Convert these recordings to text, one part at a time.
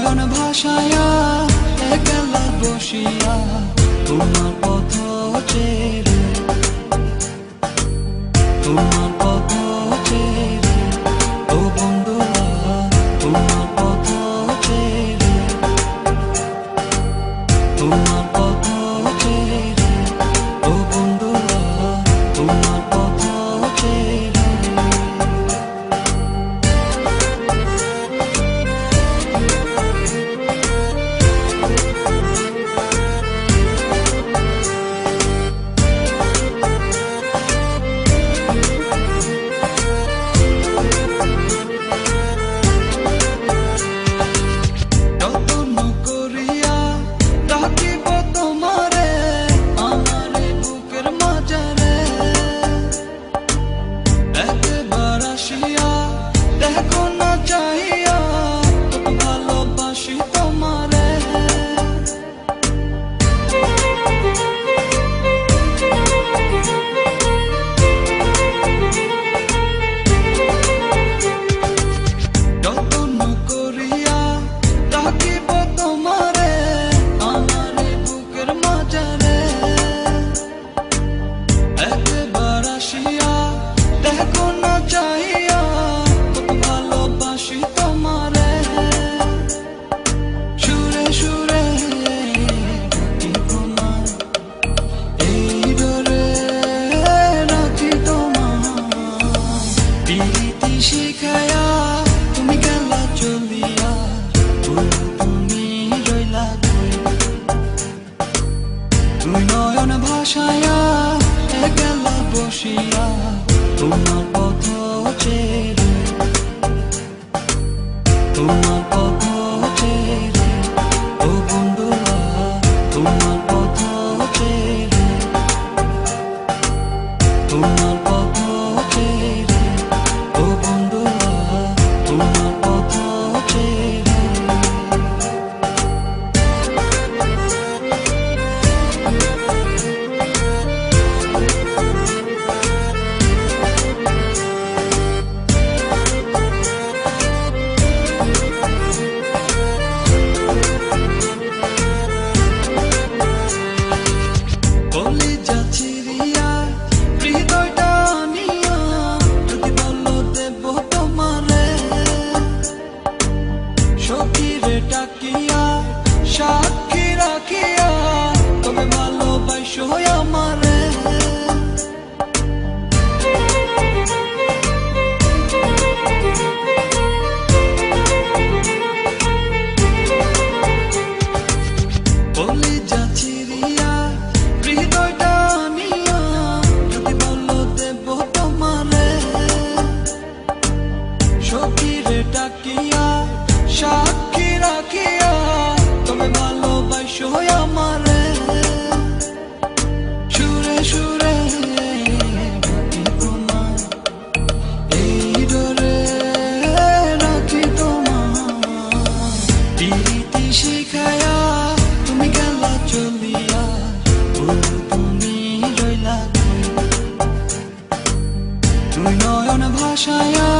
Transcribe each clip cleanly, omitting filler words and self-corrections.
নয়ন ভাসায়া একলা বসিয়া তোমার পথ চেয়ে তোমার পথ চেয়ে ও বন্ধুরা তোমার পথ চেয়ে তোমার পথ চেয়ে ও বন্ধুরা তোমার পথ চেয়ে নয়ন ভাসায়া একলা বসিয়া তোমার পথ চেয়ে তোমার পথ চেয়ে ও বন্ধুরা তোমার পথ চেয়ে তোমার পথ চেয়ে ও বন্ধুরা তোমার পথ চেয়ে সাক্ষী রাখিয়া তবে ভালোবাসো আমারে কলিজা চিরিয়া হৃদয়টা নিয়া যদি বলো দেব তোমারে সখীরে ডাকিয়া সাক্ষী রাখিয়া তবে ভালোবাসো আমারে সুরে সুরে তোমার এই ডোরে রাখি তোমার প্রীতি শিখায়া তুমি গেলা চলিয়া তুমি রইলা তুই নয়ন ভাসায়া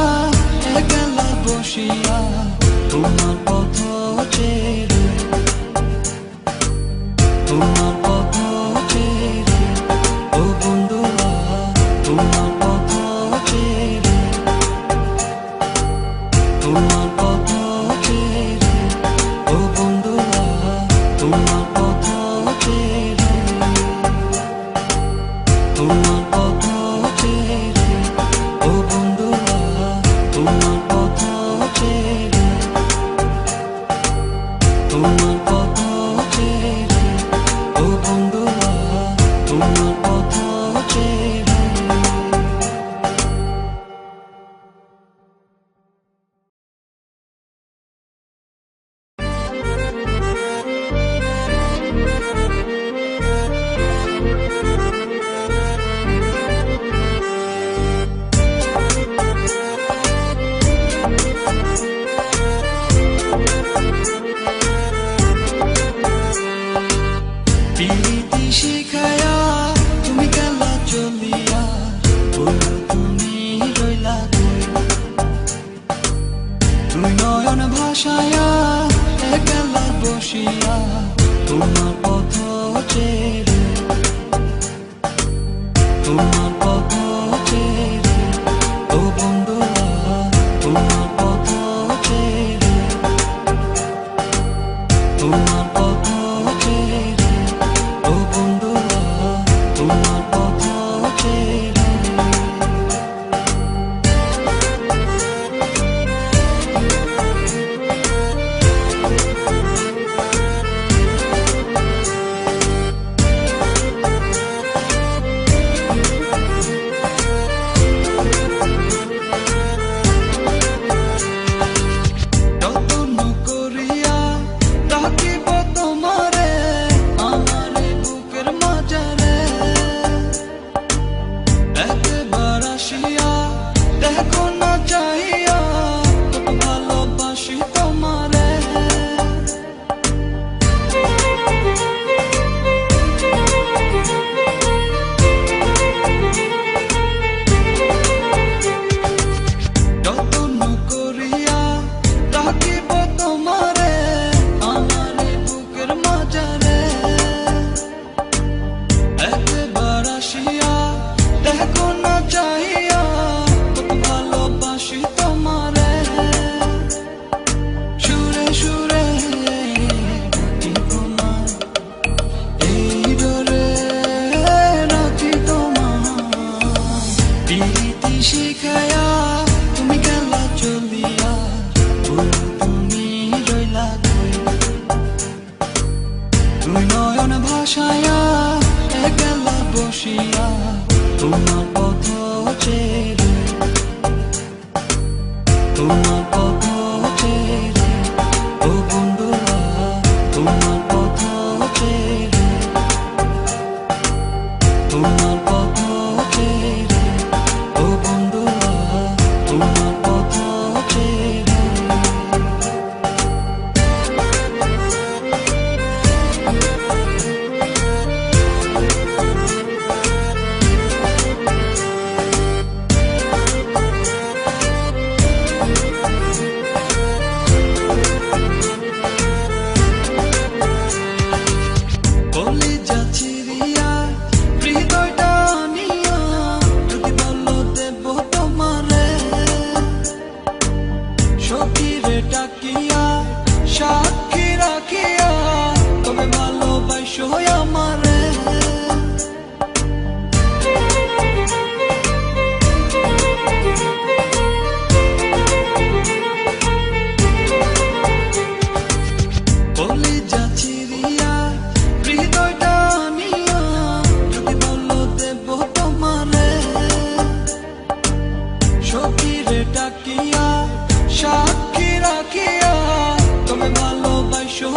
একলা বসিয়া তোমার পথ চেয়ে তোমার পথ চেয়ে ও বন্ধুরা তোমার পথ চেয়ে তোমার পথ চেয়ে ও বন্ধুরা তোমার পথ চেয়ে তোমার পথ চেয়ে ও বন্ধুরা তোমার পথ চেয়ে তোমার পথ চেয়ে ও বন্ধুরা তোমার পথ চেয়ে বসিয়া তোমার পথ চেয়ে, তোমার পথ চেয়ে ও বন্ধুরা তোমার পথ চেয়ে, তোমার পথ চেয়ে ও বন্ধুরা তোমার পথ চেয়ে। দেখো না চাহিয়া কত ভালোবাসি তোমারে, যত্ন করিয়া রাখিব তোমারে আমার বুকের মাঝারে। একবার আসিয়া দেখো না চাহিয়া কত ভালোবাসি তোমারে, সুরে সুরে ডাকি তোমায় এই ডোরে রাখি তোমায়, প্রীতি শিখায়া তুমি গেলা চলিয়া, তুমি রইলা কই, তুমি নয়ন ভাসায়া গেলা বসিয়া তোমার পথ চেয়ে, তোমার পথ চেয়ে ও বন্ধুরা তোমার পথ চেয়ে, তোমার পথ চেয়ে ও বন্ধুরা তোমার পথ চেয়ে। কলিজা চিরিয়া হৃদয়টা নিয়া যদি বলো দেব তোমারে, সখীরে ডাকিয়া সাক্ষী রাখিয়া তবে ভালোবাসো আমারে, কলিজা চিরিয়া হৃদয়টা নিয়া যদি বলো দেব তোমারে, সখীরে ডাকিয়া সাক্ষী রাখিয়া তবে ভালোবাসো